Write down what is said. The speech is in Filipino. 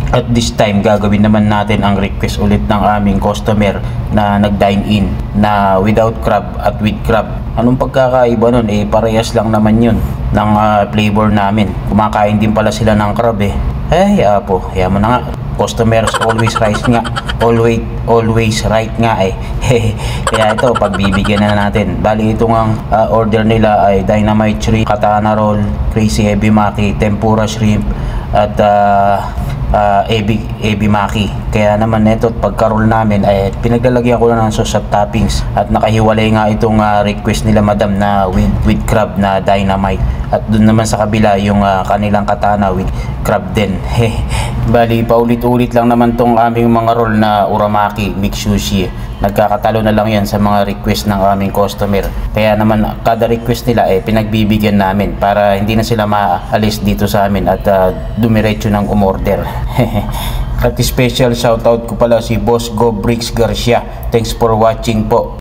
At this time, gagawin naman natin ang request ulit ng aming customer na nag-dine in na without crab at with crab. Anong pagkakaiba nun? Parehas lang naman yun ng flavor namin. Kumakain din pala sila ng crab apo, kaya mo na nga. Customers always right nga. Always right nga Kaya ito, pagbibigyan na natin. Bali itong ang order nila ay dynamite shrimp, katana roll, crazy ebi maki, tempura shrimp, at ebi maki. Kaya naman ito, pagka-roll namin ay pinaglalagyan ko na ng sauce at toppings. At nakahiwalay nga itong request nila madam na with crab na dynamite. At dun naman sa kabila yung kanilang katana with crab din. Bali paulit-ulit lang naman tong aming mga roll na uramaki mix sushi. Nagkakatalo na lang yan sa mga request ng aming customer. Kaya naman kada request nila pinagbibigyan namin para hindi na sila maalis dito sa amin at dumiretso ng umorder. At special shoutout ko pala si Boss Go Bricks Garcia. Thanks for watching po.